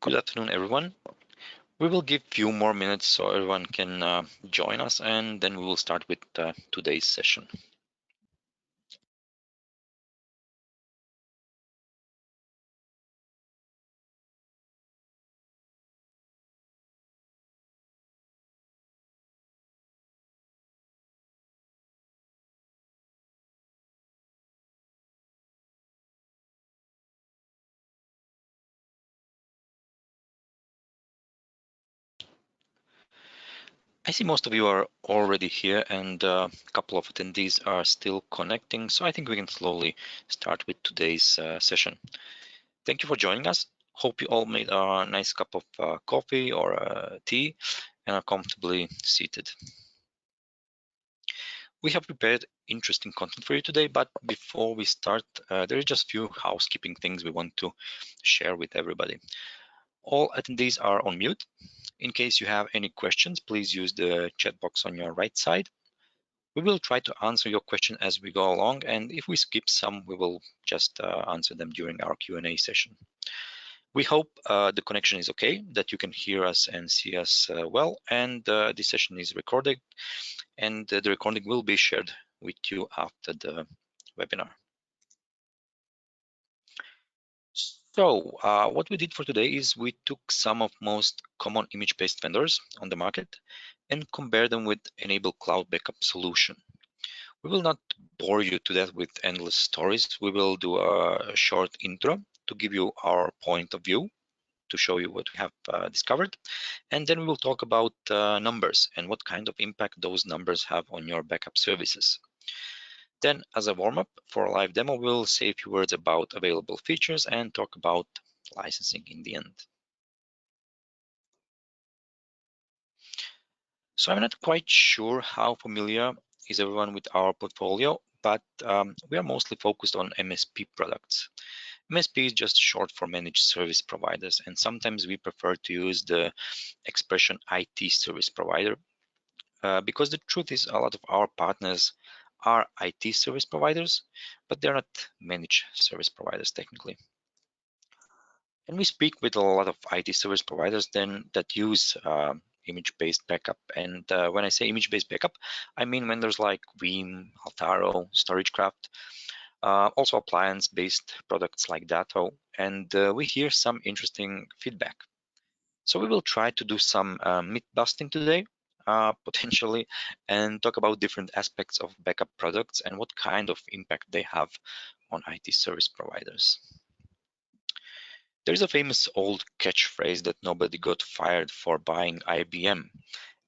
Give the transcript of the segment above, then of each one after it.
Good afternoon, everyone. We will give few more minutes so everyone can join us, and then we will start with today's session. I see most of you are already here, and a couple of attendees are still connecting, so I think we can slowly start with today's session. Thank you for joining us. Hope you all made a nice cup of coffee or tea and are comfortably seated. We have prepared interesting content for you today, but before we start, there are just a few housekeeping things we want to share with everybody. All attendees are on mute. In case you have any questions, please use the chat box on your right side. We will try to answer your question as we go along, and if we skip some, we will just answer them during our Q&A session. We hope the connection is okay, that you can hear us and see us well, and this session is recorded, and the recording will be shared with you after the webinar. So what we did for today is we took some of most common image-based vendors on the market and compare them with N-able Cloud Backup solution. We will not bore you to death with endless stories. We will do a short intro to give you our point of view, to show you what we have discovered. And then we will talk about numbers and what kind of impact those numbers have on your backup services. Then, as a warm-up for a live demo, we'll say a few words about available features and talk about licensing in the end. So I'm not quite sure how familiar is everyone with our portfolio, but we are mostly focused on MSP products. MSP is just short for managed service providers, and sometimes we prefer to use the expression IT service provider because the truth is a lot of our partners are IT service providers, but they're not managed service providers technically. And we speak with a lot of IT service providers then that use image-based backup. And when I say image-based backup, I mean vendors like Veeam, Altaro, StorageCraft, also appliance-based products like Datto. And we hear some interesting feedback. So we will try to do some myth busting today, potentially, and talk about different aspects of backup products and what kind of impact they have on IT service providers. There's a famous old catchphrase that nobody got fired for buying IBM.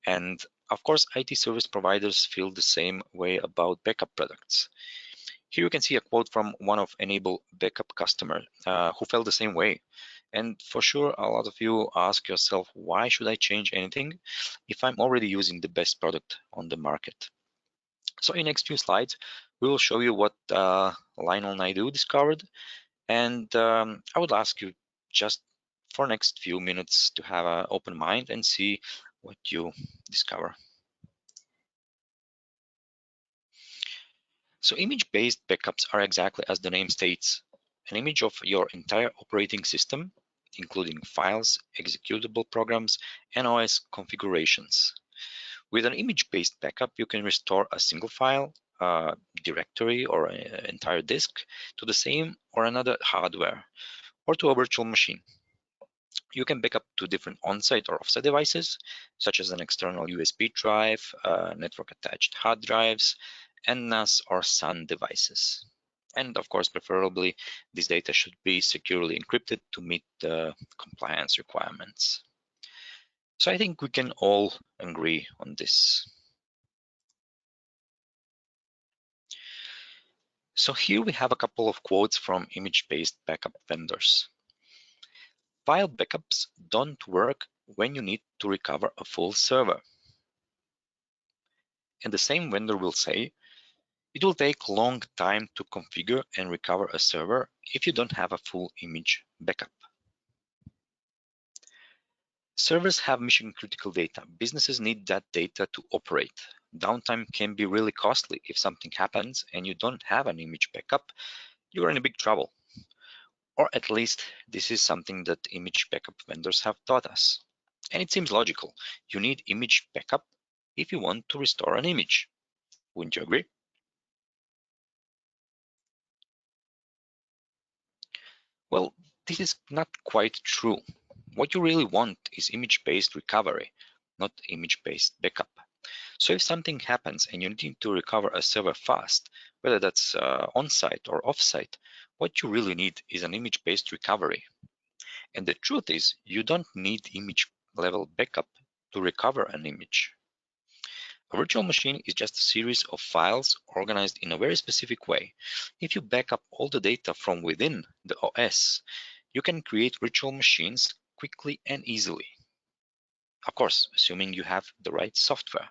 And of course, IT service providers feel the same way about backup products. Here you can see a quote from one of N-able backup customer who felt the same way. And for sure, a lot of you ask yourself, why should I change anything if I'm already using the best product on the market? So in next few slides, we will show you what Lionel Naidu discovered. And I would ask you just for next few minutes to have an open mind and see what you discover. So image-based backups are exactly as the name states, an image of your entire operating system, including files, executable programs, and OS configurations. With an image-based backup, you can restore a single file, directory, or an entire disk to the same or another hardware, or to a virtual machine. You can back up to different on-site or off-site devices, such as an external USB drive, network-attached hard drives, and NAS or SAN devices. And of course, preferably, this data should be securely encrypted to meet the compliance requirements. So I think we can all agree on this. So here we have a couple of quotes from image-based backup vendors. File backups don't work when you need to recover a full server. And the same vendor will say, it will take a long time to configure and recover a server if you don't have a full image backup. Servers have mission critical data. Businesses need that data to operate. Downtime can be really costly if something happens and you don't have an image backup, you're in a big trouble. Or at least this is something that image backup vendors have taught us. And it seems logical. You need image backup if you want to restore an image. Wouldn't you agree? Well, this is not quite true. What you really want is image-based recovery, not image-based backup. So if something happens and you need to recover a server fast, whether that's on-site or off-site, what you really need is an image-based recovery. And the truth is, you don't need image level backup to recover an image. A virtual machine is just a series of files organized in a very specific way. If you back up all the data from within the OS, you can create virtual machines quickly and easily. Of course, assuming you have the right software.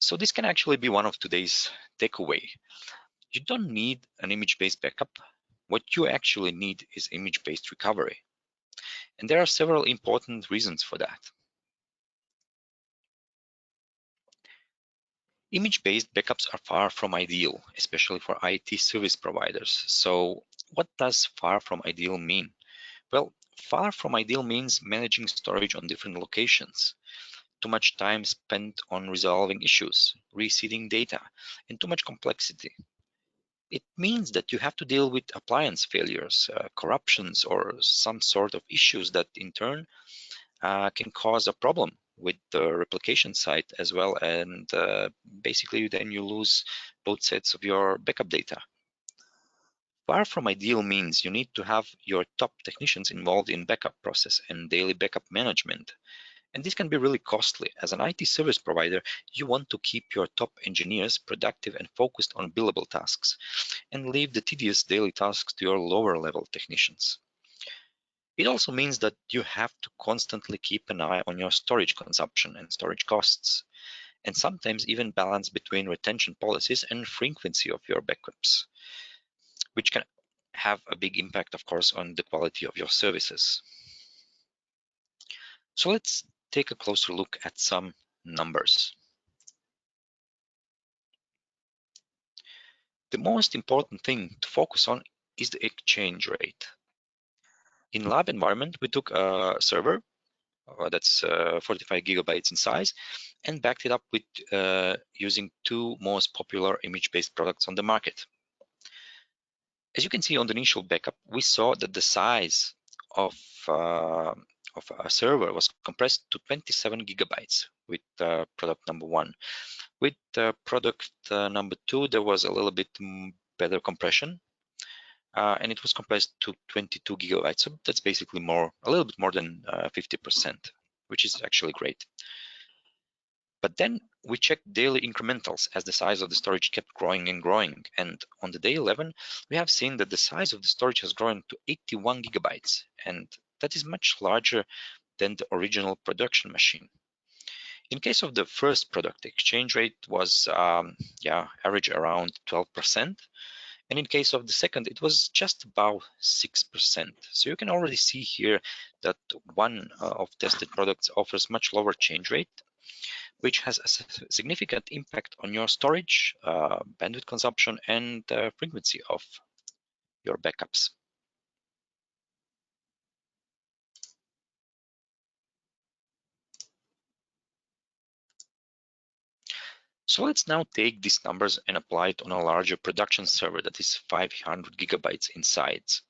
So this can actually be one of today's takeaway. You don't need an image-based backup. What you actually need is image-based recovery. And there are several important reasons for that. Image-based backups are far from ideal, especially for IT service providers. So what does far from ideal mean? Well, far from ideal means managing storage on different locations, too much time spent on resolving issues, reseeding data, and too much complexity. It means that you have to deal with appliance failures, corruptions, or some sort of issues that in turn can cause a problem with the replication site as well. And basically, then you lose both sets of your backup data. Far from ideal means you need to have your top technicians involved in backup process and daily backup management. And this can be really costly. As an IT service provider, you want to keep your top engineers productive and focused on billable tasks and leave the tedious daily tasks to your lower level technicians. It also means that you have to constantly keep an eye on your storage consumption and storage costs, and sometimes even balance between retention policies and frequency of your backups, which can have a big impact, of course, on the quality of your services. So let's take a closer look at some numbers. The most important thing to focus on is the exchange rate. In lab environment, we took a server that's 45 gigabytes in size and backed it up with using two most popular image-based products on the market. As you can see on the initial backup, we saw that the size of a server was compressed to 27 gigabytes with product number one. With product number two, there was a little bit better compression, and it was compressed to 22 gigabytes. So that's basically a little bit more than 50%, which is actually great. But then we checked daily incrementals as the size of the storage kept growing and growing. And on the day 11, we have seen that the size of the storage has grown to 81 gigabytes. And that is much larger than the original production machine. In case of the first product, the exchange rate was average around 12%. And in case of the second, it was just about 6%. So you can already see here that one of tested products offers much lower change rate, which has a significant impact on your storage, bandwidth consumption, and frequency of your backups. So let's now take these numbers and apply it on a larger production server that is 500 gigabytes in size.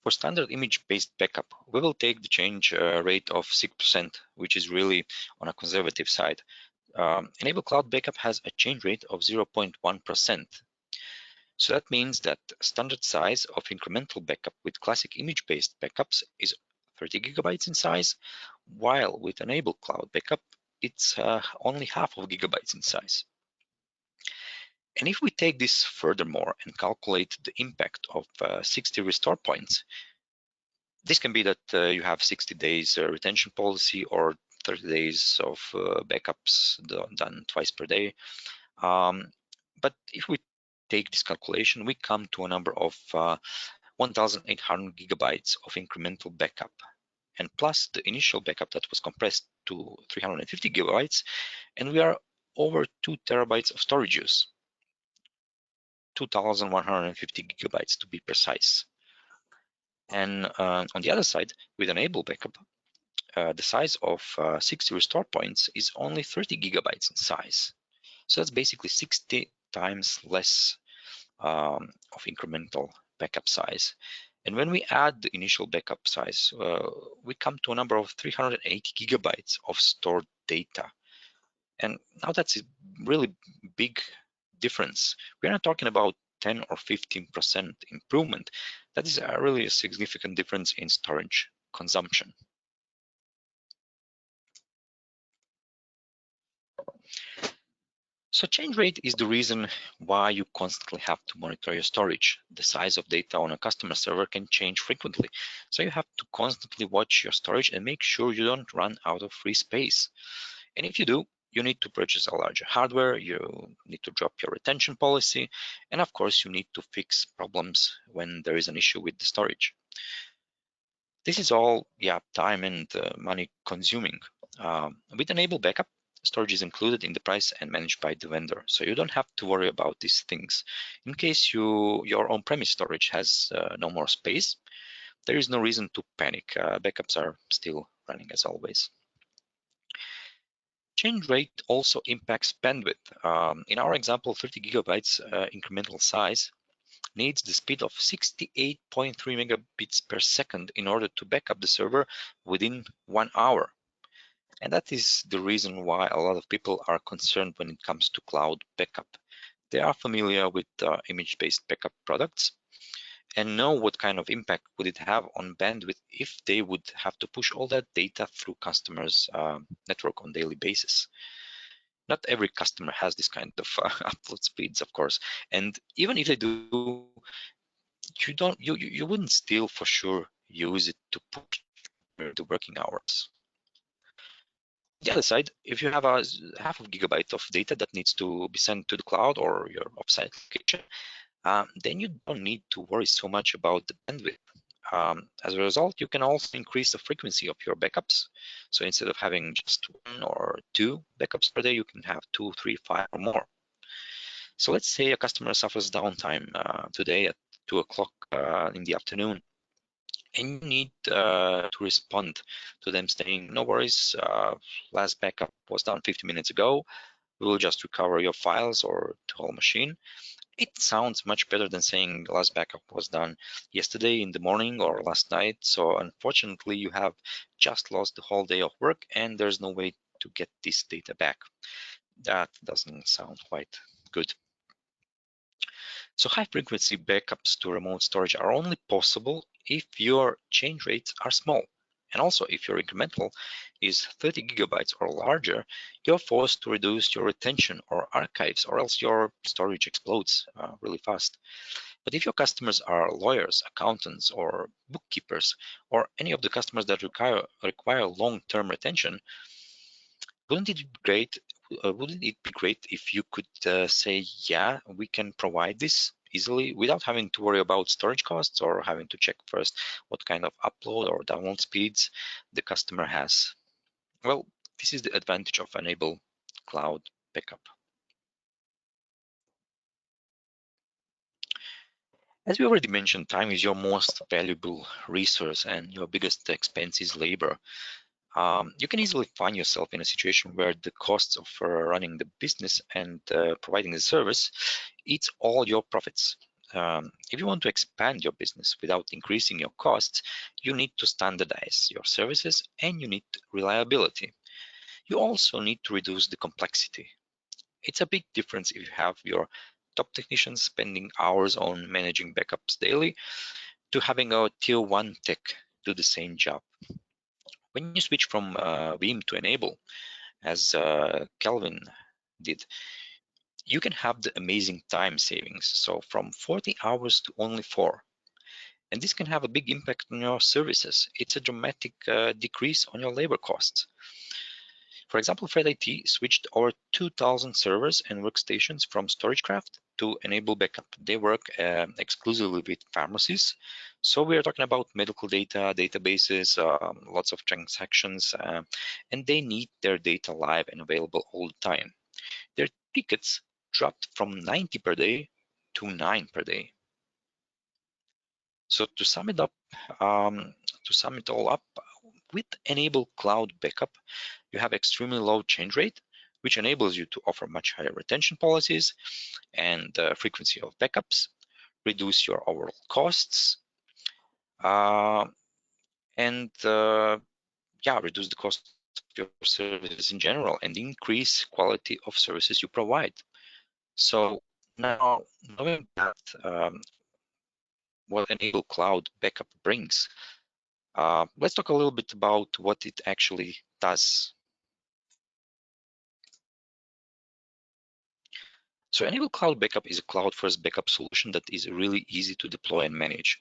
For standard image-based backup, we will take the change rate of 6%, which is really on a conservative side. Enable Cloud Backup has a change rate of 0.1%. So that means that standard size of incremental backup with classic image-based backups is 30 gigabytes in size, while with Enable Cloud Backup, it's only half of gigabytes in size. And if we take this furthermore and calculate the impact of 60 restore points, this can be that you have 60 days retention policy or 30 days of backups done twice per day. But if we take this calculation, we come to a number of 1,800 gigabytes of incremental backup. And plus the initial backup that was compressed to 350 gigabytes, and we are over 2 terabytes of storage use. 2,150 gigabytes to be precise. And on the other side, with Enable Backup, the size of 60 restore points is only 30 gigabytes in size. So that's basically 60 times less of incremental backup size. And when we add the initial backup size, we come to a number of 380 gigabytes of stored data. And now that's a really big difference. We're not talking about 10 or 15% improvement. That is really a significant difference in storage consumption. So change rate is the reason why you constantly have to monitor your storage. The size of data on a customer server can change frequently. So you have to constantly watch your storage and make sure you don't run out of free space. And if you do, you need to purchase a larger hardware, you need to drop your retention policy, and of course you need to fix problems when there is an issue with the storage. This is all, time and money consuming. With Enable Backup, storage is included in the price and managed by the vendor, so you don't have to worry about these things. In case your on-premise storage has no more space, there is no reason to panic. Backups are still running as always. Change rate also impacts bandwidth. In our example, 30 gigabytes incremental size needs the speed of 68.3 megabits per second in order to back up the server within 1 hour. And that is the reason why a lot of people are concerned when it comes to cloud backup. They are familiar with image-based backup products and know what kind of impact would it have on bandwidth if they would have to push all that data through customers' network on daily basis. Not every customer has this kind of upload speeds, of course, and even if they do, you wouldn't still for sure use it to push the working hours. The other side, if you have a half of gigabyte of data that needs to be sent to the cloud or your offsite location, then you don't need to worry so much about the bandwidth. As a result, you can also increase the frequency of your backups. So instead of having just 1 or 2 backups per day, you can have 2, 3, 5 or more. So let's say a customer suffers downtime today at 2 o'clock in the afternoon, and you need to respond to them saying, no worries, last backup was done 50 minutes ago. We will just recover your files or the whole machine. It sounds much better than saying last backup was done yesterday in the morning or last night. So unfortunately, you have just lost the whole day of work and there's no way to get this data back. That doesn't sound quite good. So high frequency backups to remote storage are only possible if your change rates are small. And also if your incremental is 30 gigabytes or larger, you're forced to reduce your retention or archives or else your storage explodes really fast. But if your customers are lawyers, accountants, or bookkeepers, or any of the customers that require long-term retention, wouldn't it be great? Wouldn't it be great if you could say, yeah, we can provide this easily without having to worry about storage costs or having to check first what kind of upload or download speeds the customer has? Well, this is the advantage of Enable Cloud Backup. As we already mentioned, time is your most valuable resource and your biggest expense is labor. You can easily find yourself in a situation where the costs of running the business and providing the service eats all your profits. If you want to expand your business without increasing your costs, you need to standardize your services and you need reliability. You also need to reduce the complexity. It's a big difference if you have your top technicians spending hours on managing backups daily to having a tier 1 tech do the same job. When you switch from Veeam to Enable, as Kelvin did, you can have the amazing time savings. So from 40 hours to only 4. And this can have a big impact on your services. It's a dramatic decrease on your labor costs. For example, Fred IT switched over 2,000 servers and workstations from StorageCraft to Enable Backup. They work exclusively with pharmacies. So we are talking about medical data, databases, lots of transactions, and they need their data live and available all the time. Their tickets dropped from 90 per day 0.29 per day. So to sum it all up, with Enable Cloud Backup, you have extremely low change rate, which enables you to offer much higher retention policies and frequency of backups, reduce your overall costs, and reduce the cost of your services in general and increase quality of services you provide. So now, knowing that what Enable Cloud Backup brings, let's talk a little bit about what it actually does. So Enable Cloud Backup is a cloud-first backup solution that is really easy to deploy and manage.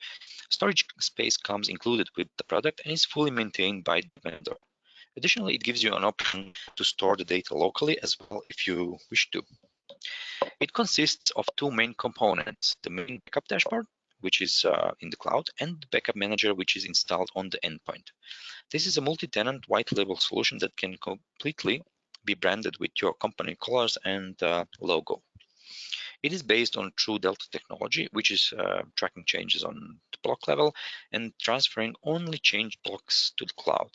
Storage space comes included with the product and is fully maintained by the vendor. Additionally, it gives you an option to store the data locally as well if you wish to. It consists of two main components: the main backup dashboard, which is in the cloud, and the backup manager, which is installed on the endpoint. This is a multi-tenant white label solution that can completely be branded with your company colors and logo. It is based on True Delta technology, which is tracking changes on the block level and transferring only changed blocks to the cloud.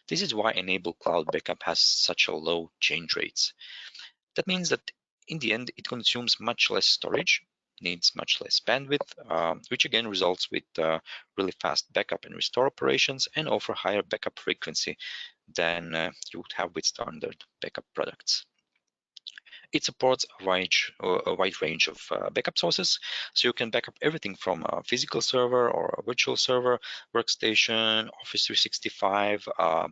This is why Enable Cloud Backup has such a low change rates. That means that in the end, it consumes much less storage, needs much less bandwidth, which again results with really fast backup and restore operations and offer higher backup frequency than you would have with standard backup products. It supports a wide range of backup sources, so you can backup everything from a physical server or a virtual server, workstation, Office 365,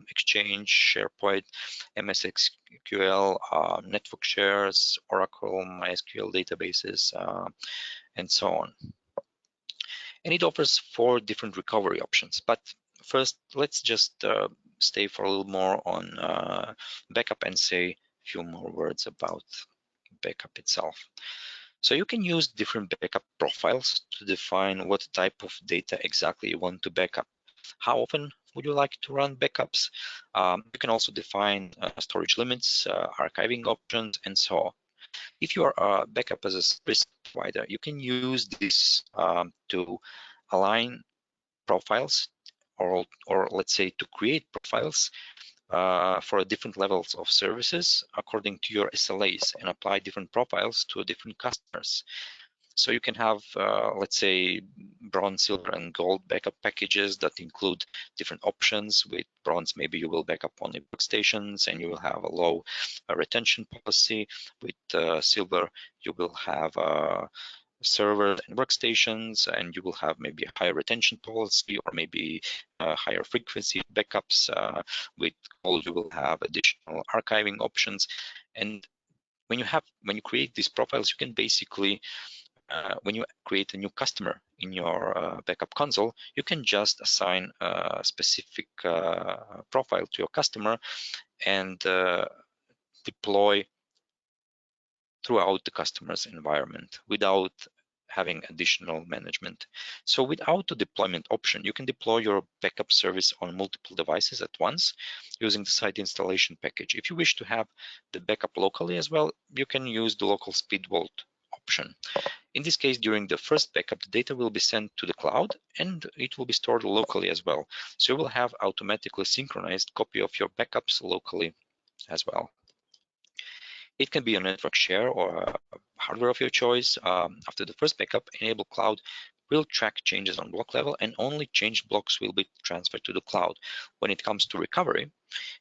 Exchange, SharePoint, MS SQL, network shares, Oracle, MySQL databases, and so on. And it offers 4 different recovery options. But first, let's just stay for a little more on backup and say few more words about backup itself. So you can use different backup profiles to define what type of data exactly you want to backup. How often would you like to run backups? You can also define storage limits, archiving options, and so on. If you are a backup as a service provider, you can use this to align profiles, or let's say to create profiles for different levels of services according to your SLAs and apply different profiles to different customers. So you can have, let's say, bronze, silver, and gold backup packages that include different options. With bronze, maybe you will backup only workstations and you will have a low retention policy. With silver, you will have servers and workstations, and you will have maybe a higher retention policy or maybe higher frequency backups. With gold, you will have additional archiving options. And when you create these profiles, you can basically when you create a new customer in your backup console, you can just assign a specific profile to your customer and deploy throughout the customer's environment without having additional management. So with auto deployment option, you can deploy your backup service on multiple devices at once using the site installation package. If you wish to have the backup locally as well, you can use the local speed vault option. In this case, during the first backup, the data will be sent to the cloud and it will be stored locally as well. So you will have automatically synchronized copy of your backups locally as well. It can be a network share or a hardware of your choice. After the first backup, Enable Cloud will track changes on block level and only changed blocks will be transferred to the cloud. When it comes to recovery,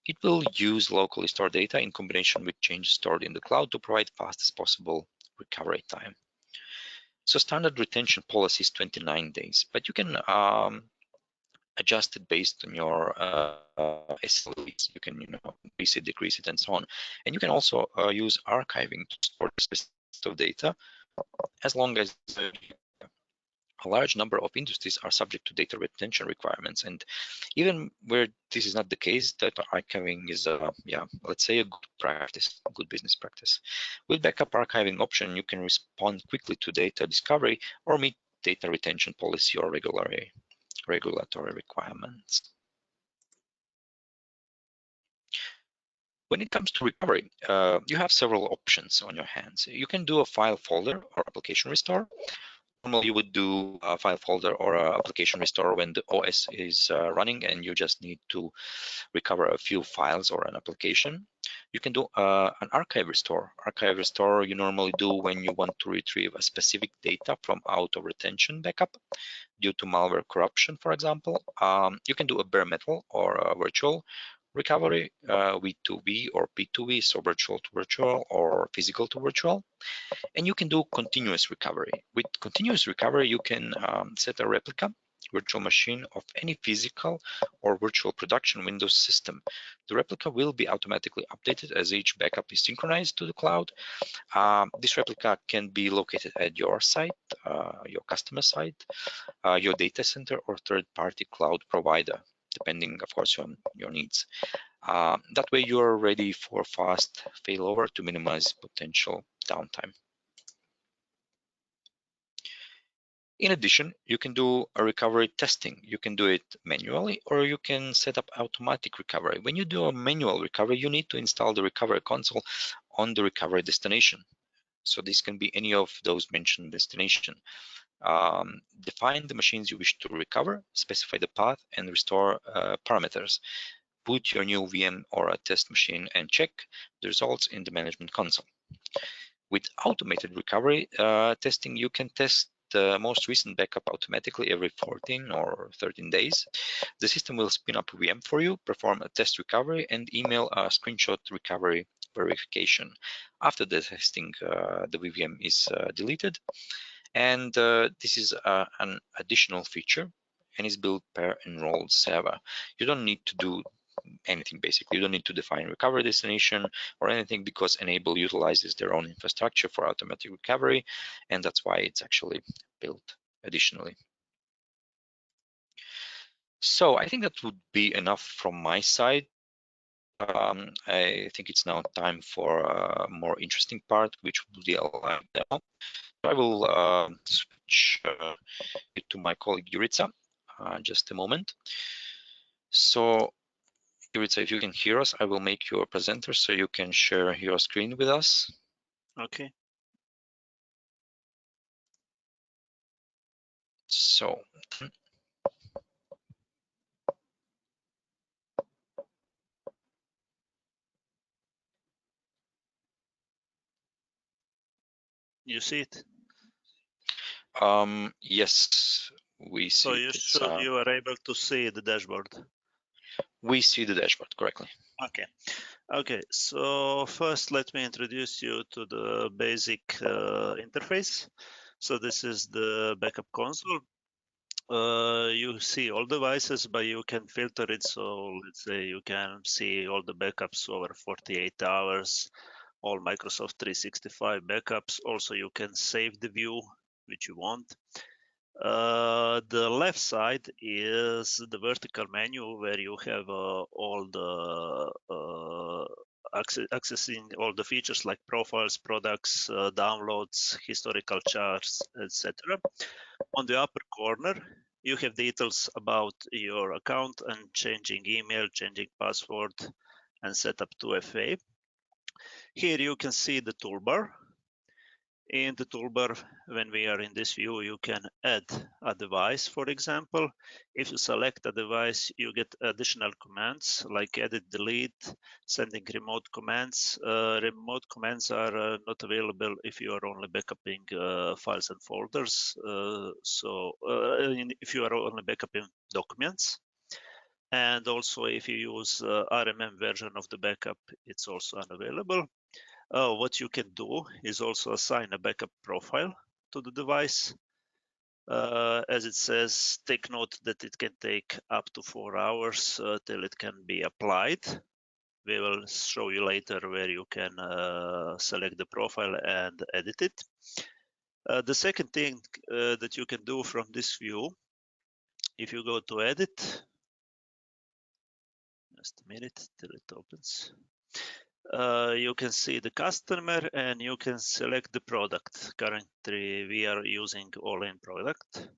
it will use locally stored data in combination with changes stored in the cloud to provide fastest possible recovery time. So standard retention policy is 29 days, but you can adjust it based on your SLAs. You can, increase it, decrease it, and so on. And you can also use archiving to store specific of data, as long as a large number of industries are subject to data retention requirements. And even where this is not the case, data archiving is, let's say a good practice, a good business practice. With backup archiving option, you can respond quickly to data discovery or meet data retention policy or regulatory requirements. When it comes to recovery, you have several options on your hands. You can do a file folder or application restore. Normally, you would do a file folder or an application restore when the OS is running and you just need to recover a few files or an application. You can do an archive restore. Archive restore you normally do when you want to retrieve a specific data from auto retention backup due to malware corruption, for example. You can do a bare metal or a virtual recovery, V2V or P2V, so virtual to virtual or physical to virtual. And you can do continuous recovery. With continuous recovery, you can set a replica virtual machine of any physical or virtual production Windows system. The replica will be automatically updated as each backup is synchronized to the cloud. This replica can be located at your site, your customer site, your data center, or third-party cloud provider, depending, of course, on your needs. That way, you are ready for fast failover to minimize potential downtime. In addition, you can do a recovery testing. You can do it manually, or you can set up automatic recovery. When you do a manual recovery, you need to install the recovery console on the recovery destination. So this can be any of those mentioned destination. Define the machines you wish to recover, specify the path, and restore parameters. Put your new VM or a test machine and check the results in the management console. With automated recovery testing, you can test the most recent backup automatically every 14 or 13 days. The system will spin up a VM for you, perform a test recovery, and email a screenshot recovery verification. After the testing, the VM is deleted. And this is an additional feature and is built per enrolled server. You don't need to do anything basically. You don't need to define recovery destination or anything because N-able utilizes their own infrastructure for automatic recovery, and that's why it's actually built additionally. So I think that would be enough from my side. I think it's now time for a more interesting part, which will be a live demo. I will switch it to my colleague Jurica. Just a moment. So Jurica, if you can hear us, I will make you a presenter so you can share your screen with us. Okay. So You see it? yes, we see So you are able to see the dashboard. We see the dashboard correctly. Okay, so first let me introduce you to the basic interface. So this is the backup console. You see all devices, but you can filter it. So let's say you can see all the backups over 48 hours, all Microsoft 365 backups. Also, you can save the view which you want. The left side is the vertical menu where you have all the accessing all the features like profiles, products, downloads, historical charts, etc. On the upper corner, you have details about your account and changing email, changing password, and setup 2FA. Here you can see the toolbar. In the toolbar, when we are in this view, you can add a device, for example. If you select a device, you get additional commands like edit, delete, sending remote commands. Remote commands are not available if you are only backupping files and folders. If you are only backupping documents. And also if you use RMM version of the backup, it's also unavailable. What you can do is also assign a backup profile to the device. As it says, take note that it can take up to 4 hours till it can be applied. We will show you later where you can select the profile and edit it. The second thing that you can do from this view, if you go to edit, just a minute till it opens. You can see the customer and you can select the product. Currently, we are using all-in product.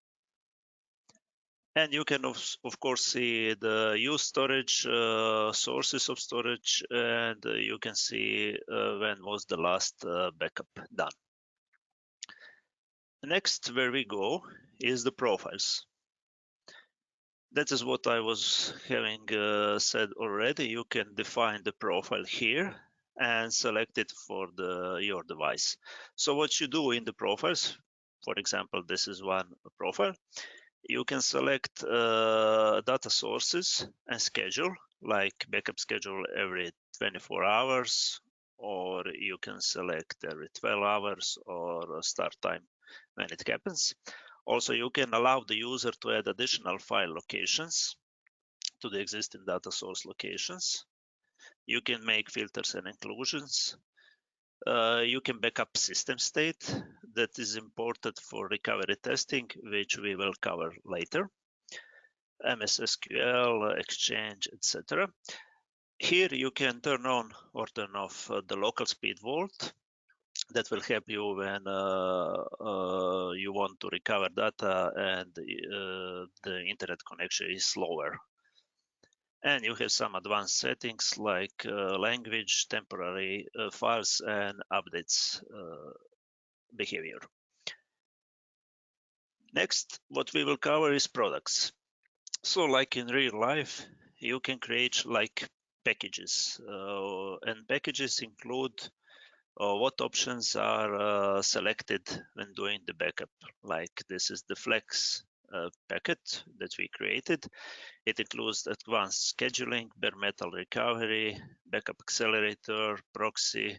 And you can of course see the used storage, sources of storage, and you can see when was the last backup done. Next, where we go is the profiles. That is what I was having said already. You can define the profile here and select it for your device. So what you do in the profiles, for example, this is one profile. You can select data sources and schedule, like backup schedule every 24 hours, or you can select every 12 hours or start time when it happens. Also, you can allow the user to add additional file locations to the existing data source locations. You can make filters and inclusions. You can backup system state that is important for recovery testing, which we will cover later. MS SQL, Exchange, etc. Here you can turn on or turn off the local speed vault. That will help you when you want to recover data and the internet connection is slower. And you have some advanced settings like language, temporary files, and updates behavior. Next, what we will cover is products. So like in real life, you can create like packages, and packages include what options are selected when doing the backup. Like this is the Flex packet that we created. It includes advanced scheduling, bare metal recovery, backup accelerator, proxy,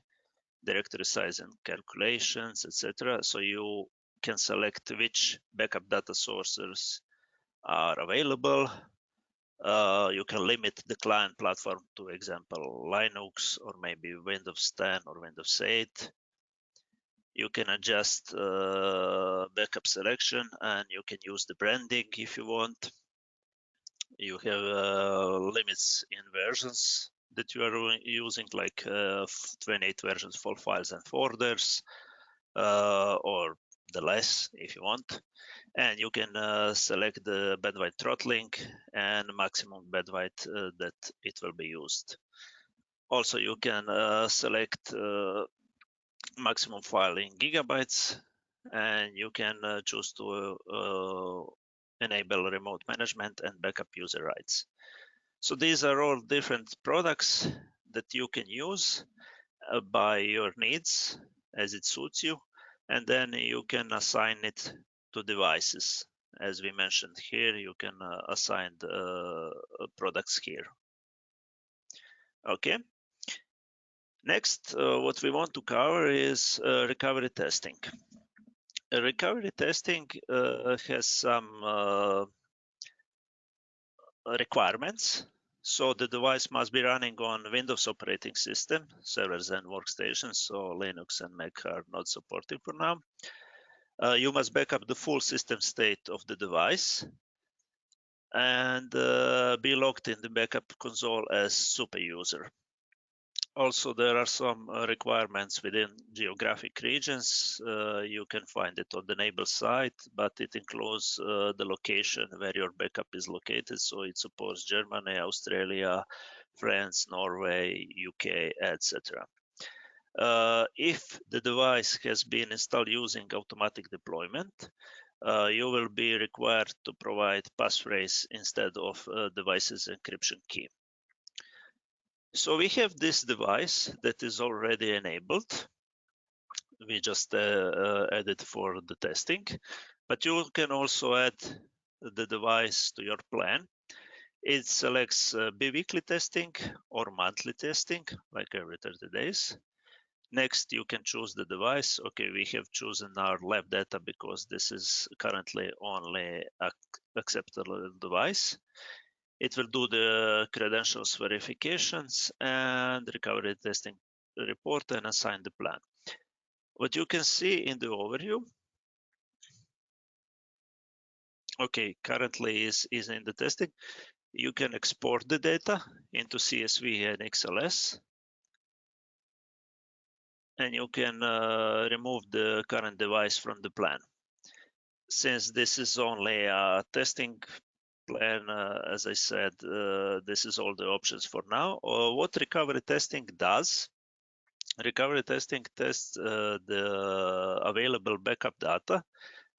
directory size and calculations, etc. So you can select which backup data sources are available. You can limit the client platform to example Linux or maybe Windows 10 or Windows 8. You can adjust backup selection and you can use the branding if you want. You have limits in versions that you are using, like 28 versions for files and folders, or the less if you want. And you can select the bandwidth throttling and maximum bandwidth that it will be used. Also, you can select maximum file in gigabytes, and you can choose to enable remote management and backup user rights. So these are all different products that you can use by your needs as it suits you, and then you can assign it to devices. As we mentioned here, you can assign the products here. Okay. Next, what we want to cover is recovery testing. Recovery testing has some requirements. So the device must be running on Windows operating system, servers and workstations, so Linux and Mac are not supported for now. You must backup the full system state of the device and be logged in the backup console as super user. Also, there are some requirements within geographic regions. You can find it on the enable site, but it includes the location where your backup is located. So it supports Germany, Australia, France, Norway, UK, etc. If the device has been installed using automatic deployment, you will be required to provide passphrase instead of device's encryption key. So we have this device that is already enabled. We just added for the testing, but you can also add the device to your plan. It selects bi-weekly testing or monthly testing, like every 30 days. Next, you can choose the device. Okay, we have chosen our lab data because this is currently only acceptable device. It will do the credentials verifications and recovery testing report and assign the plan. What you can see in the overview, okay, currently is in the testing. You can export the data into CSV and XLS, and you can remove the current device from the plan. Since this is only a testing plan, as I said, this is all the options for now. What recovery testing does, recovery testing tests the available backup data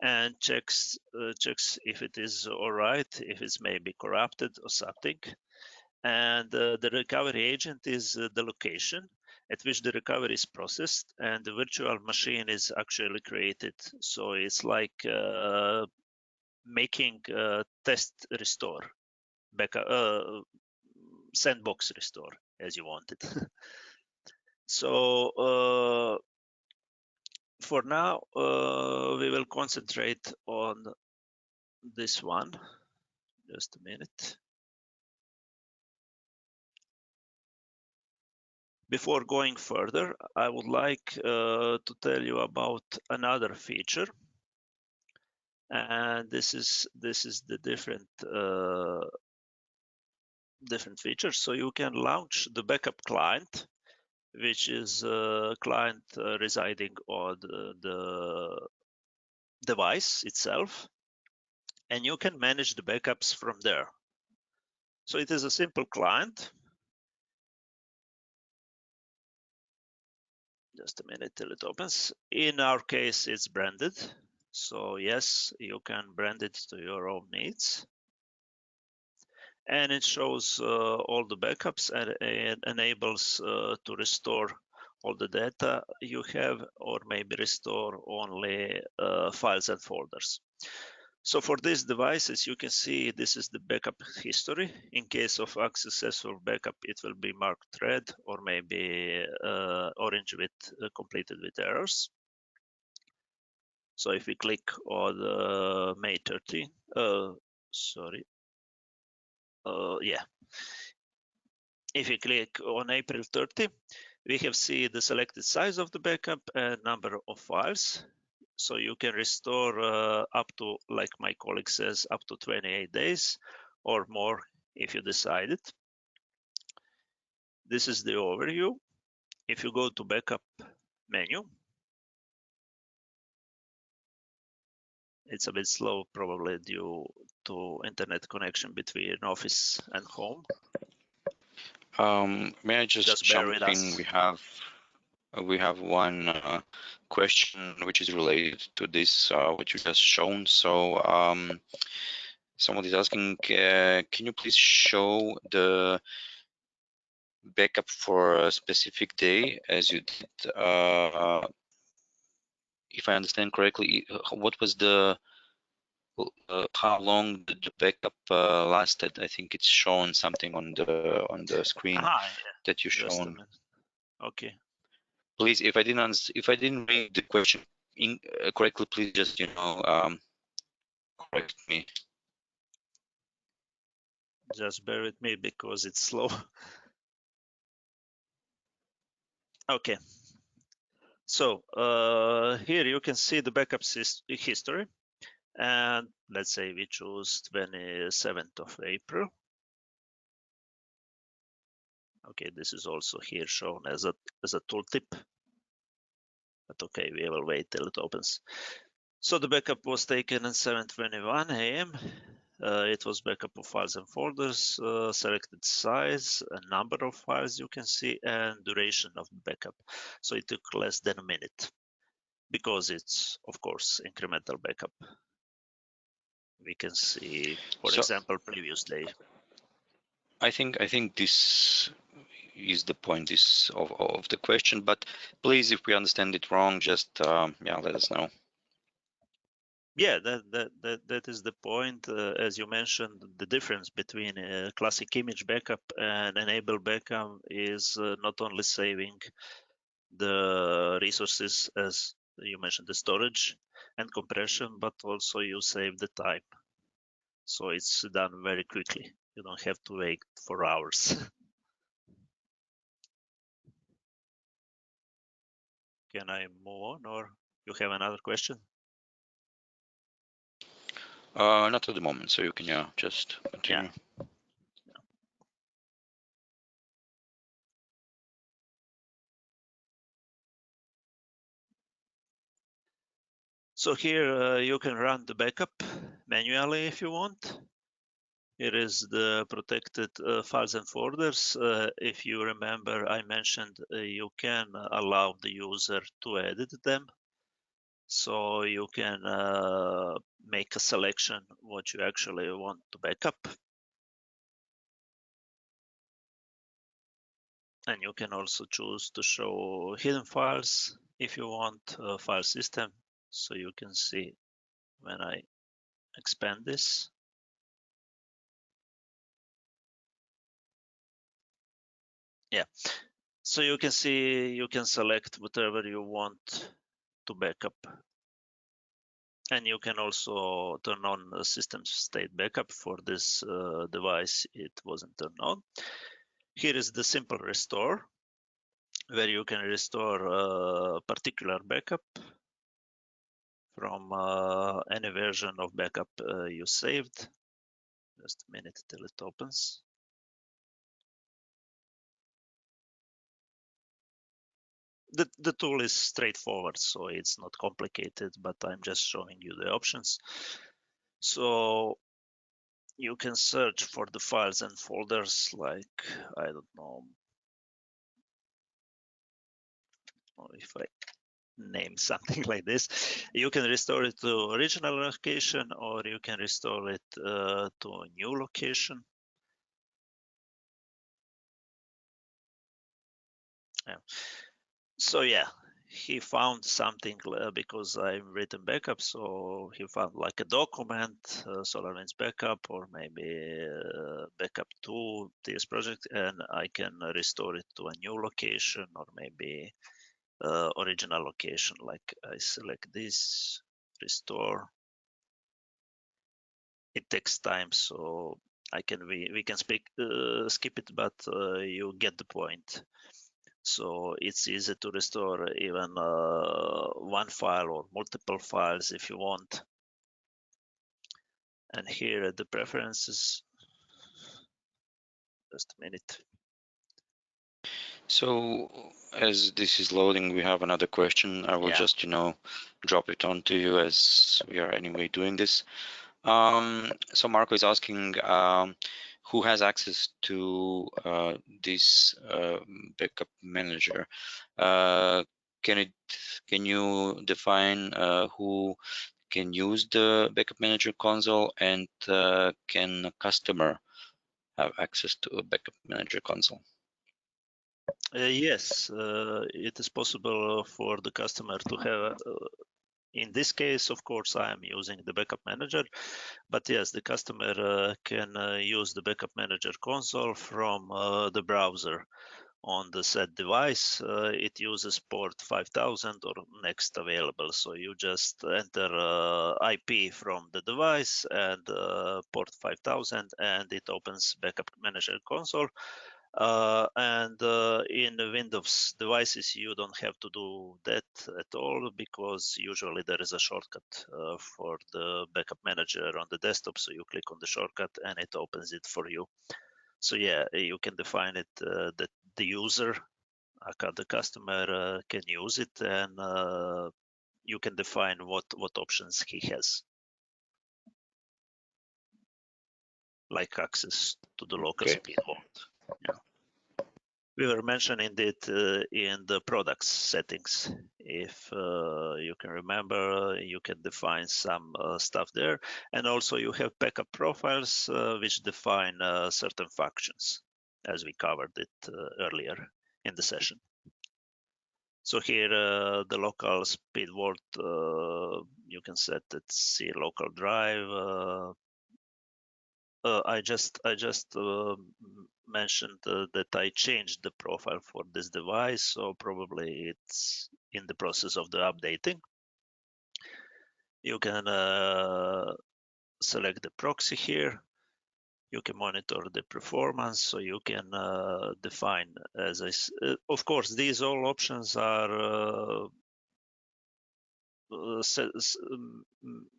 and checks if it is all right, if it's maybe corrupted or something. And the recovery agent is the location at which the recovery is processed, and the virtual machine is actually created. So it's like making test restore, backup, sandbox restore, as you want it. So for now, we will concentrate on this one. Just a minute. Before going further, I would like to tell you about another feature, and this is the different features. So you can launch the backup client, which is a client residing on the device itself, and you can manage the backups from there. So it is a simple client. Just a minute till it opens. In our case, it's branded. So yes, you can brand it to your own needs. And it shows all the backups, and it enables to restore all the data you have, or maybe restore only files and folders. So for these devices, you can see this is the backup history. In case of unsuccessful backup, it will be marked red or maybe orange with completed with errors. So if we click on May 13, yeah. If you click on April 30, we have seen the selected size of the backup and number of files. So you can restore up to, like my colleague says, up to 28 days or more if you decide it. This is the overview. If you go to backup menu, it's a bit slow, probably due to internet connection between office and home. May I just jump in? We have one question which is related to this, what you just shown. So someone is asking, can you please show the backup for a specific day as you did? If I understand correctly, what was the how long did the backup lasted? I think it's shown something on the screen that you shown. Okay. Please, if I didn't read the question correctly, please just correct me. Just bear with me because it's slow. Okay. So here you can see the backup history, and let's say we choose 27th of April. Okay, this is also here shown as a tooltip, but okay, we will wait till it opens. So the backup was taken at 7:21 a.m. It was backup of files and folders, selected size, a number of files you can see, and duration of backup. So it took less than a minute because it's, of course, incremental backup. We can see, for example, previous day. I think this is the point of the question, but please, if we understand it wrong, just let us know. Yeah, that is the point. As you mentioned, the difference between a classic image backup and enable backup is not only saving the resources, as you mentioned, the storage and compression, but also you save the time. So it's done very quickly. You don't have to wait for hours. Can I move on, or you have another question? Not at the moment, so you can just continue. Yeah. So here you can run the backup manually if you want. Here is the protected files and folders. If you remember, I mentioned you can allow the user to edit them. So you can make a selection what you actually want to backup. And you can also choose to show hidden files if you want a file system. So you can see when I expand this. Yeah, so you can see you can select whatever you want to backup. And you can also turn on the system state backup. For this device, it wasn't turned on. Here is the simple restore, where you can restore a particular backup from any version of backup you saved. Just a minute till it opens. The tool is straightforward, so it's not complicated, but I'm just showing you the options. So you can search for the files and folders like, I don't know if I name something like this. You can restore it to original location, or you can restore it to a new location. Yeah. So yeah, he found something because I've written backup. So he found like a document, SolarWinds backup, or maybe backup to this project, and I can restore it to a new location, or maybe original location. Like I select this, restore. It takes time, so we can skip it, but you get the point. So it's easy to restore even one file or multiple files if you want. And here are the preferences. Just a minute. So as this is loading, we have another question. I will just, drop it onto you as we are anyway doing this. So Marco is asking who has access to this backup manager. Can you define who can use the backup manager console, and can a customer have access to a backup manager console? Yes, it is possible for the customer to have. In this case, of course, I am using the backup manager, but yes, the customer can use the backup manager console from the browser on the set device. It uses port 5000 or next available. So you just enter IP from the device and port 5000, and it opens backup manager console. And in the Windows devices, you don't have to do that at all, because usually there is a shortcut for the backup manager on the desktop. So you click on the shortcut and it opens it for you. So yeah, you can define it that the user, the customer can use it, and you can define what options he has, like access to the local speed vault. Yeah. We were mentioning it in the products settings. If you can remember, you can define some stuff there. And also you have backup profiles, which define certain functions, as we covered it earlier in the session. So here, the local speed vault, you can set it, see local drive. I just mentioned that I changed the profile for this device, so probably it's in the process of the updating. You can select the proxy here. You can monitor the performance, so you can define, of course, these all options are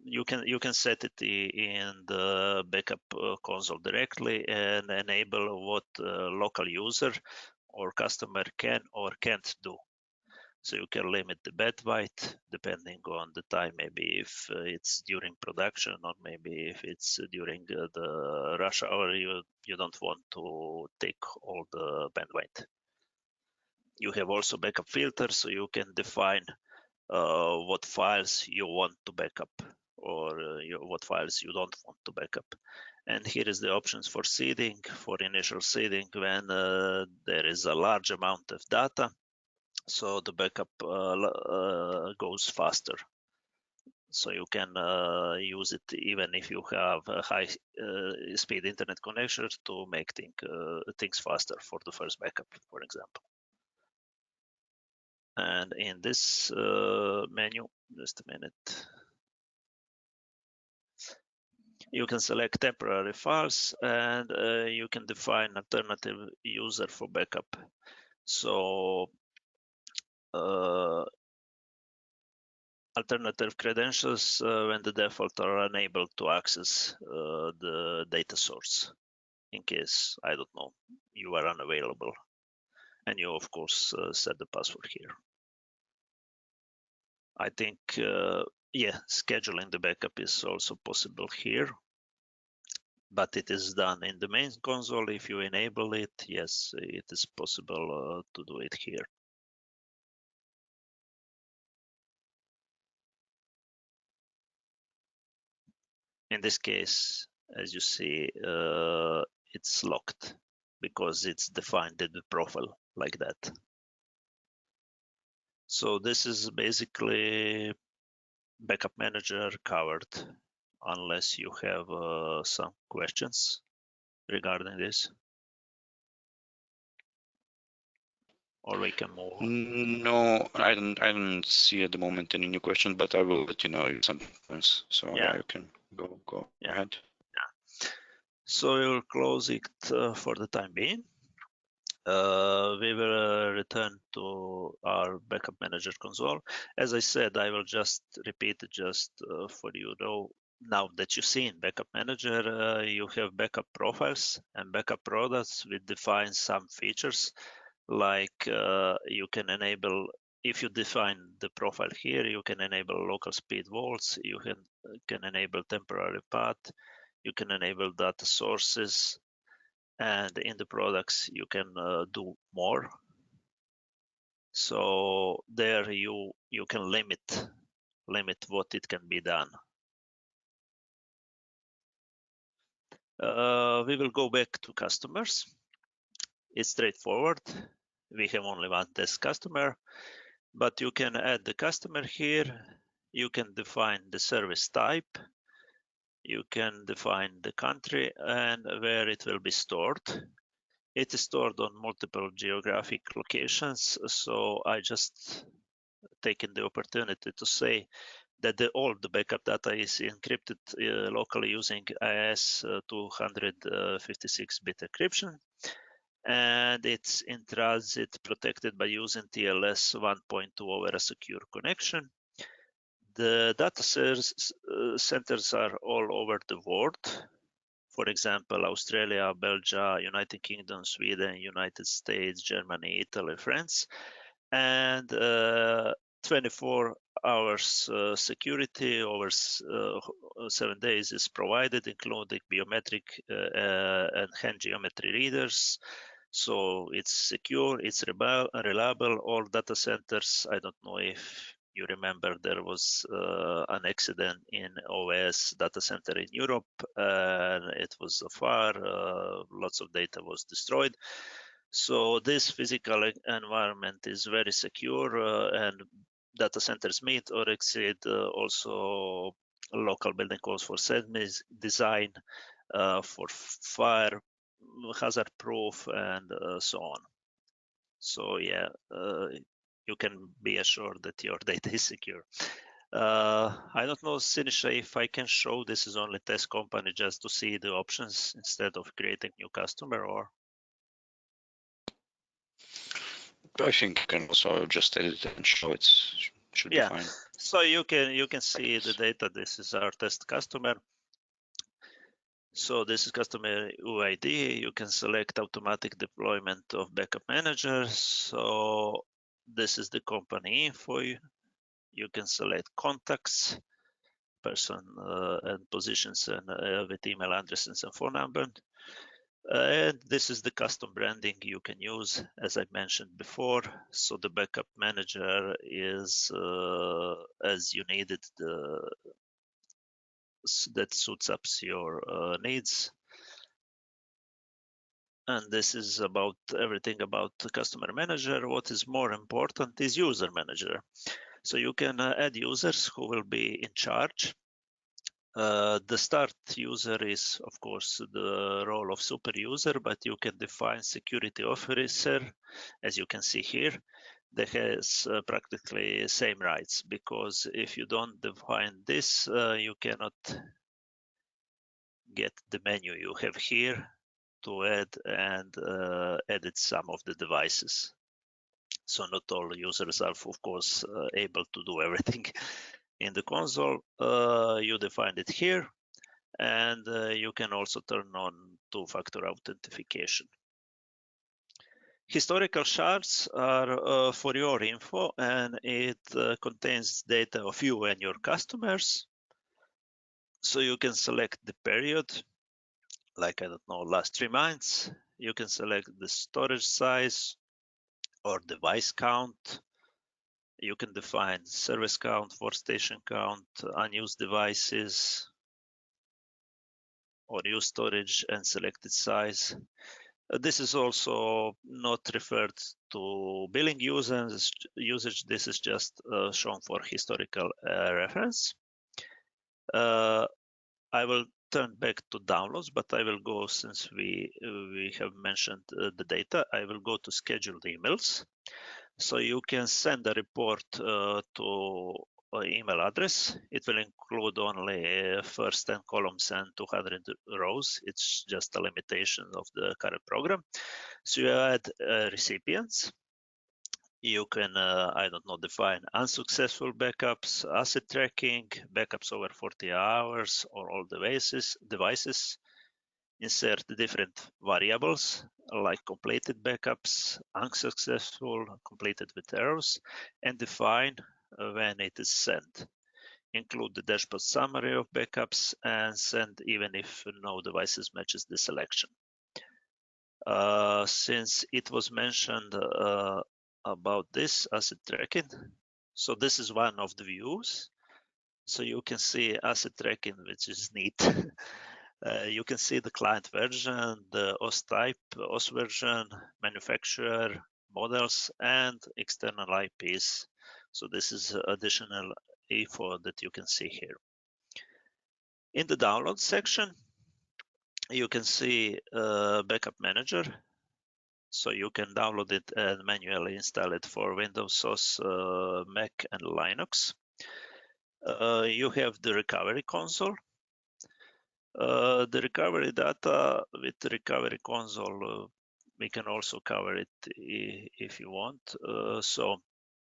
you can set it in the backup console directly and enable what local user or customer can or can't do. So you can limit the bandwidth depending on the time, maybe if it's during production or maybe if it's during the rush hour, you don't want to take all the bandwidth. You have also backup filters, so you can define what files you want to backup or what files you don't want to backup. And here is the options for seeding, for initial seeding when there is a large amount of data, so the backup goes faster. So you can use it even if you have a high speed internet connection to make things faster for the first backup, for example. And in this menu, just a minute, you can select temporary files and you can define alternative user for backup. So alternative credentials when the default are unable to access the data source, in case, I don't know, you are unavailable. And you, of course, set the password here. I think, yeah, scheduling the backup is also possible here, but it is done in the main console. If you enable it, yes, it is possible to do it here. In this case, as you see, it's locked because it's defined in the profile like that. So this is basically Backup Manager covered, unless you have some questions regarding this. Or we can move on. No, I don't see at the moment any new questions, but I will let you know if something happens. So yeah, you can go ahead. Yeah. So we will close it for the time being. We will return to our Backup Manager console. As I said, I will just repeat it just for you know. Now that you've seen Backup Manager, you have backup profiles and backup products which define some features, like you can enable, if you define the profile here, you can enable local speed vaults, you can enable temporary path, you can enable data sources, and in the products you can do more. So there you can limit what it can be done. We will go back to customers. It's straightforward. We have only one test customer, but you can add the customer here. You can define the service type. You can define the country and where it will be stored. It is stored on multiple geographic locations, so I just taken the opportunity to say that all the backup data is encrypted locally using IIS 256-bit encryption, and it's in transit protected by using TLS 1.2 over a secure connection. The data centers are all over the world. For example, Australia, Belgium, United Kingdom, Sweden, United States, Germany, Italy, France, and 24 hours security over 7 days is provided, including biometric and hand geometry readers. So it's secure, it's reliable. All data centers, I don't know if you remember, there was an accident in OS data center in Europe, and it was a fire, lots of data was destroyed. So this physical environment is very secure, and data centers meet or exceed also local building codes for design, for fire, hazard proof, and so on. So yeah, you can be assured that your data is secure. I don't know, Sinisha, if I can show this is only test company just to see the options instead of creating new customer, or? I think you can also just edit it and show it. Should be fine. So you can see the data. This is our test customer. So this is customer UID. You can select automatic deployment of backup manager. So This is the company info. You can select contacts, person and positions, and with email addresses and phone number. And this is the custom branding you can use, as I mentioned before. So the backup manager is as you need it, that suits up your needs. And this is about everything about the customer manager. What is more important is user manager. So you can add users who will be in charge. The start user is, of course, the role of super user, but you can define security officer, as you can see here, that has practically same rights, because if you don't define this, you cannot get the menu you have here to add and edit some of the devices. So not all users are, of course, able to do everything in the console. You define it here, and you can also turn on two-factor authentication. Historical shards are for your info, and it contains data of you and your customers. So you can select the period, like, I don't know, last 3 months. You can select the storage size or device count. You can define service count, workstation count, unused devices, or use storage and selected size. This is also not referred to billing usage. This is just shown for historical reference. I will turn back to downloads, but I will go, since we have mentioned the data, I will go to scheduled emails. So you can send a report to email address. It will include only first 10 columns and 200 rows. It's just a limitation of the current program. So you add recipients. You can, I don't know, define unsuccessful backups, asset tracking, backups over 40 hours, or all devices. Insert different variables like completed backups, unsuccessful, completed with errors, and define when it is sent. Include the dashboard summary of backups and send even if no devices matches the selection. Since it was mentioned about this asset tracking, so this is one of the views. So you can see asset tracking, which is neat. You can see the client version, the OS type, OS version, manufacturer, models, and external IPs. So this is additional info that you can see here. In the download section, you can see Backup Manager. So you can download it and manually install it for Windows, OS, Mac, and Linux. You have the recovery console. The recovery data with the recovery console, we can also cover it if you want. So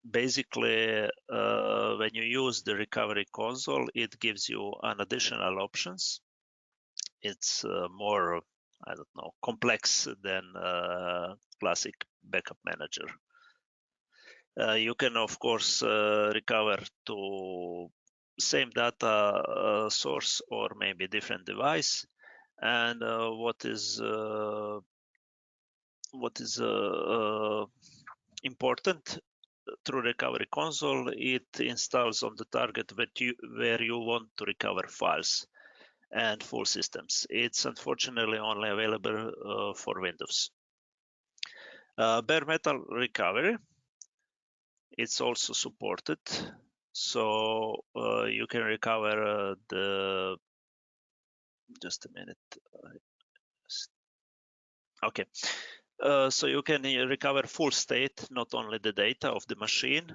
basically, when you use the recovery console, it gives you an additional options. It's more, I don't know, complex than classic backup manager. You can, of course, recover to same data source or maybe different device. And what is important through recovery console, it installs on the target where you want to recover files and full systems. It's unfortunately only available for Windows. Bare metal recovery, it's also supported. So you can recover just a minute. Okay. So you can recover full state, not only the data of the machine.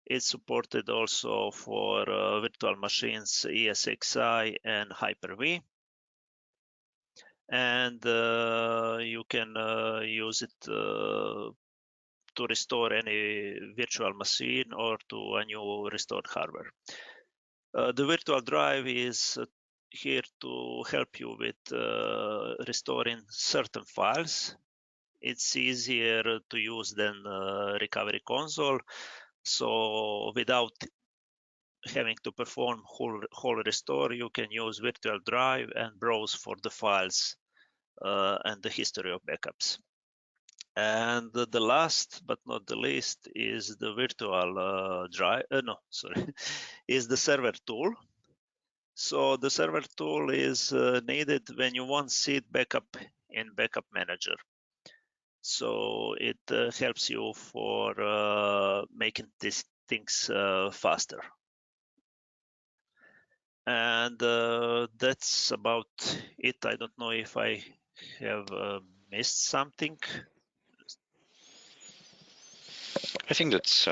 It's supported also for virtual machines, ESXi and Hyper-V. And you can use it to restore any virtual machine or to a new restored hardware. The virtual drive is here to help you with restoring certain files it's easier to use than recovery console. So without having to perform whole restore, you can use virtual drive and browse for the files and the history of backups. And the last but not the least is the virtual drive. Is the server tool. So the server tool is needed when you want seed backup in Backup Manager. So it helps you for making these things faster. And that's about it. I don't know if I have missed something. I think that's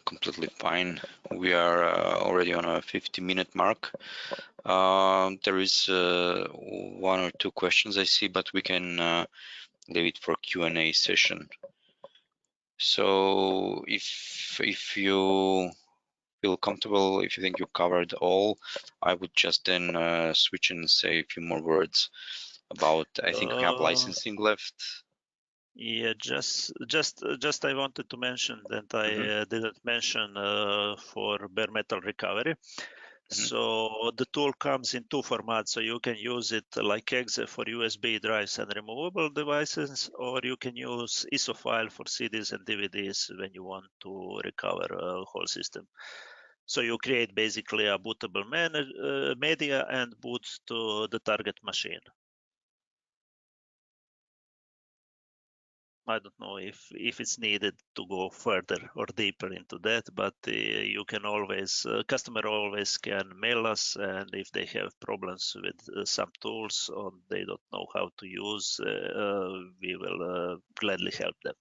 completely fine. We are already on a 50-minute mark. There is one or two questions I see, but we can leave it for Q&A session. So if you feel comfortable, if you think you covered all, I would just then switch and say a few more words about, I think we have licensing left. Yeah, just I wanted to mention that I didn't mention for bare metal recovery. So the tool comes in two formats, so you can use it like exe for USB drives and removable devices, or you can use ISO file for CDs and DVDs when you want to recover a whole system. So you create basically a bootable media and boot to the target machine. I don't know if it's needed to go further or deeper into that, but you can always, customer always can mail us, and if they have problems with some tools or they don't know how to use, we will gladly help them.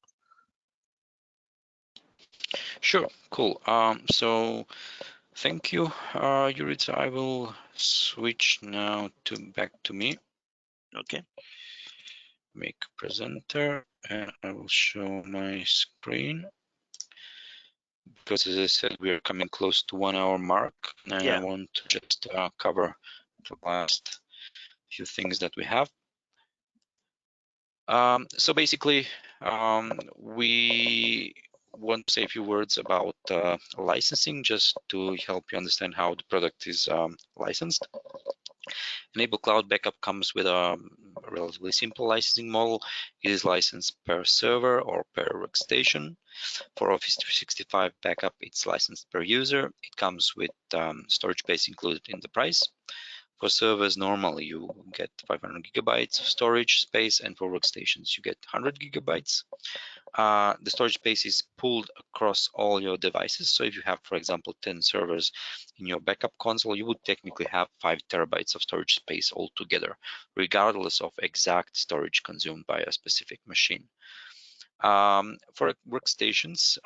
Sure, cool. So thank you, Jurica. I will switch now back to me. Okay. Make presenter, and I will show my screen. Because as I said, we are coming close to 1 hour mark, and Yeah. I want to just cover the last few things that we have. So basically, we want to say a few words about licensing, just to help you understand how the product is licensed. Enable Cloud Backup comes with a relatively simple licensing model. It is licensed per server or per workstation. For Office 365 Backup, it's licensed per user. It comes with storage space included in the price. For servers, normally you get 500 gigabytes of storage space, and for workstations, you get 100 gigabytes. The storage space is pooled across all your devices. So if you have, for example, 10 servers in your backup console, you would technically have 5 terabytes of storage space altogether, regardless of exact storage consumed by a specific machine. For workstations,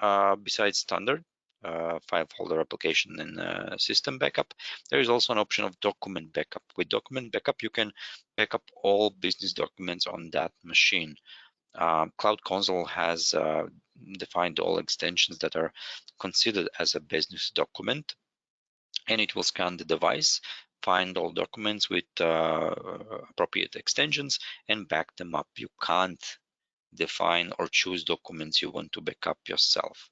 besides standard file folder application and system backup, there is also an option of document backup. With document backup, you can backup all business documents on that machine. Cloud Console has defined all extensions that are considered as a business document, and it will scan the device, find all documents with appropriate extensions, and back them up. You can't define or choose documents you want to backup yourself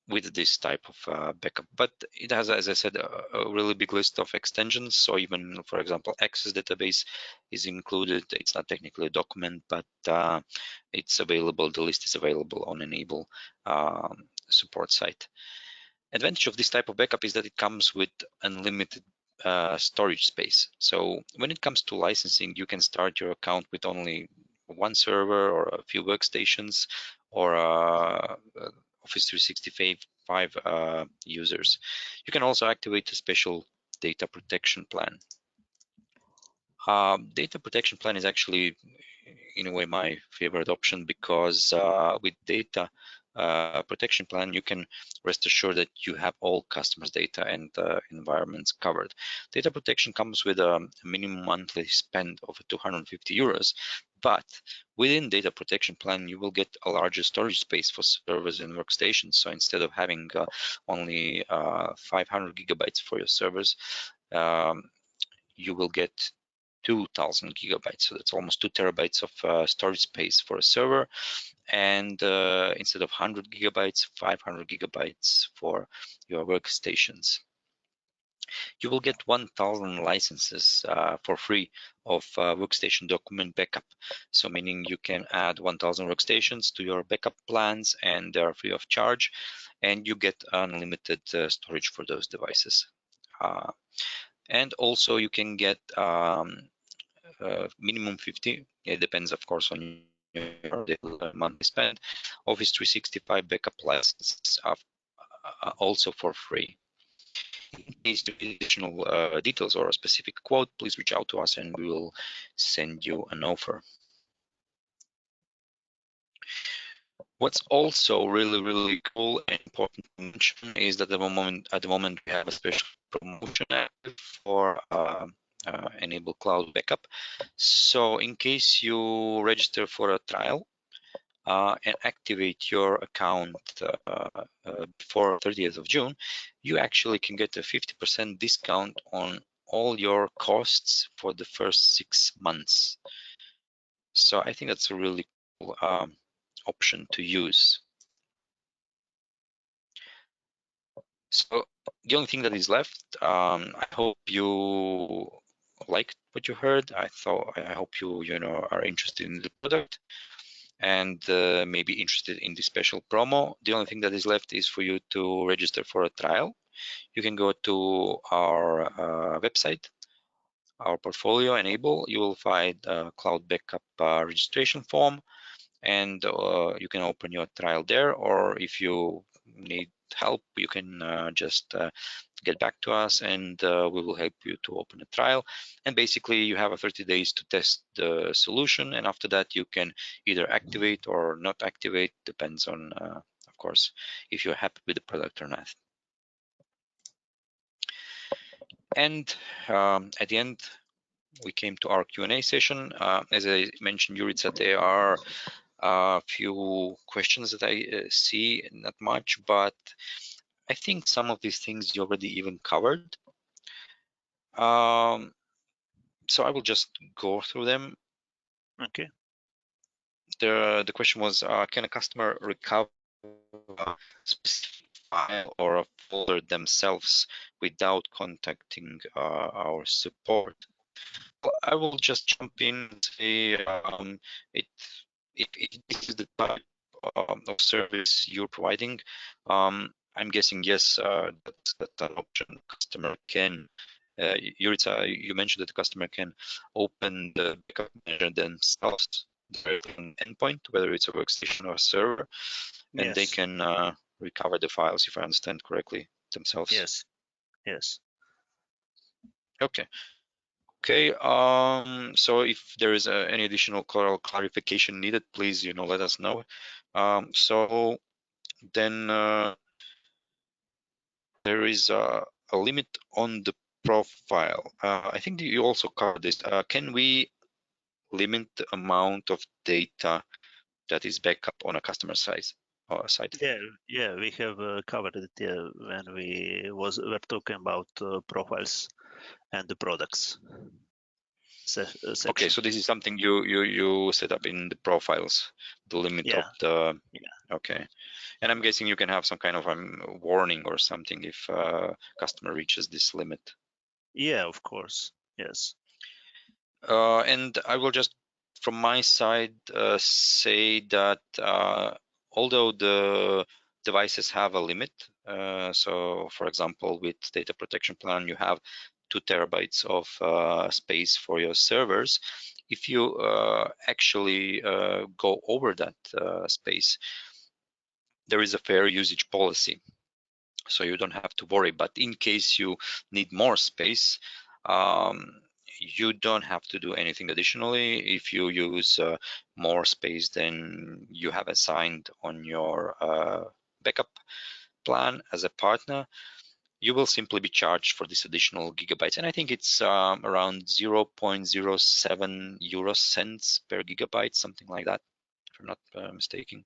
with this type of backup. But it has, as I said, a really big list of extensions. So even, for example, Access Database is included. It's not technically a document, but it's available. The list is available on Enable support site. Advantage of this type of backup is that it comes with unlimited storage space. So when it comes to licensing, you can start your account with only one server or a few workstations or Office 365 users. You can also activate a special data protection plan. Data protection plan is actually, in a way, my favorite option, because with data protection plan, you can rest assured that you have all customers' data and environments covered. Data protection comes with a minimum monthly spend of 250 euros, but within data protection plan, you will get a larger storage space for servers and workstations. So instead of having only 500 gigabytes for your servers, you will get 2,000 gigabytes. So that's almost 2 terabytes of storage space for a server. And instead of 100 gigabytes, 500 gigabytes for your workstations. You will get 1,000 licenses for free of workstation document backup. So meaning you can add 1,000 workstations to your backup plans and they are free of charge, and you get unlimited storage for those devices. And also you can get minimum 50, it depends of course on your monthly spend, Office 365 backup licenses also for free. In case you need additional details or a specific quote, please reach out to us and we will send you an offer. What's also really cool and important to mention is that at the moment we have a special promotion active for Enable Cloud Backup. So in case you register for a trial and activate your account before 30th of June, you actually can get a 50% discount on all your costs for the first 6 months. So I think that's a really cool option to use. So the only thing that is left, I hope you liked what you heard. I hope you are interested in the product and maybe interested in the special promo. The only thing that is left is for you to register for a trial. You can go to our website, our portfolio Enable. You will find a cloud backup registration form, and you can open your trial there, or if you need help, you can just get back to us and we will help you to open a trial. And basically you have 30 days to test the solution, and after that you can either activate or not activate, depends on of course if you're happy with the product or not. And at the end we came to our Q&A session. As I mentioned, Jurica, there are a few questions that I see, not much, but I think some of these things you already even covered. So I will just go through them. Okay. The question was, can a customer recover a specific file or a folder themselves without contacting our support? Well, I will just jump in and say if this is the type of service you're providing, I'm guessing yes, that's an option. Customer can. Jurica, you mentioned that the customer can open the backup manager themselves directly on endpoint, whether it's a workstation or a server, and they can recover the files, if I understand correctly, themselves. Yes. Okay. Okay. So if there is any additional clarification needed, please, let us know. So then there is a limit on the profile. I think you also covered this. Can we limit the amount of data that is backup on a customer site? Yeah, we have covered it when we were talking about profiles and the products section. Okay, so this is something you set up in the profiles, the limit of the. Okay, and I'm guessing you can have some kind of warning or something if customer reaches this limit. Yeah, of course. Yes. And I will just, from my side, say that although the devices have a limit, so for example, with data protection plan, you have 2 terabytes of space for your servers. If you actually go over that space, there is a fair usage policy, so you don't have to worry. But in case you need more space, you don't have to do anything additionally. If you use more space than you have assigned on your backup plan as a partner, you will simply be charged for this additional gigabytes. And I think it's around 0.07 euro cents per gigabyte, something like that, if I'm not mistaken.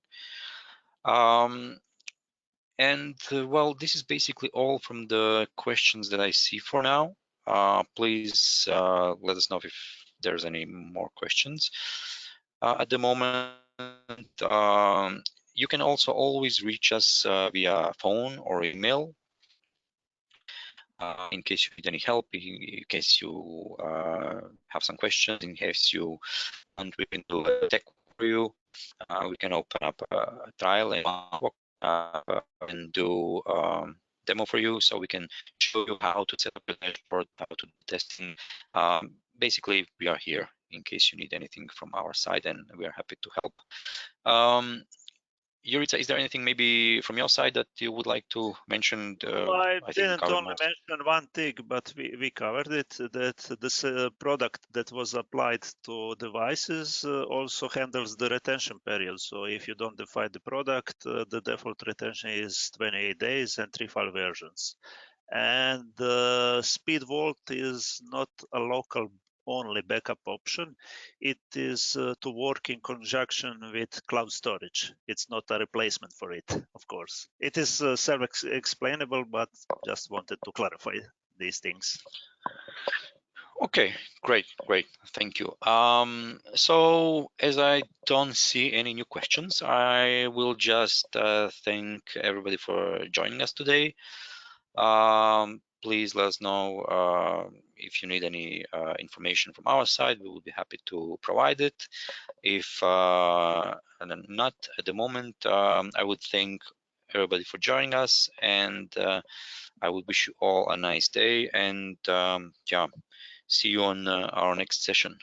And well, this is basically all from the questions that I see for now. Please let us know if there's any more questions. At the moment, you can also always reach us via phone or email. In case you need any help, in case you have some questions, in case you want we can do a tech for you, we can open up a trial and do demo for you, so we can show you how to set up your dashboard, how to do testing. Basically, we are here in case you need anything from our side, and we are happy to help. Jurica, is there anything maybe from your side that you would like to mention? I think didn't only mention one thing, but we covered it, that this product that was applied to devices also handles the retention period. So if you don't define the product, the default retention is 28 days and 3 file versions. And SpeedVault is not a local only backup option. It is to work in conjunction with cloud storage. It's not a replacement for it, of course. It is self-explainable, but just wanted to clarify these things. Okay, great. Thank you. So as I don't see any new questions, I will just thank everybody for joining us today. Please let us know if you need any information from our side. We will be happy to provide it. If not at the moment, I would thank everybody for joining us, and I would wish you all a nice day, and yeah, see you on our next session.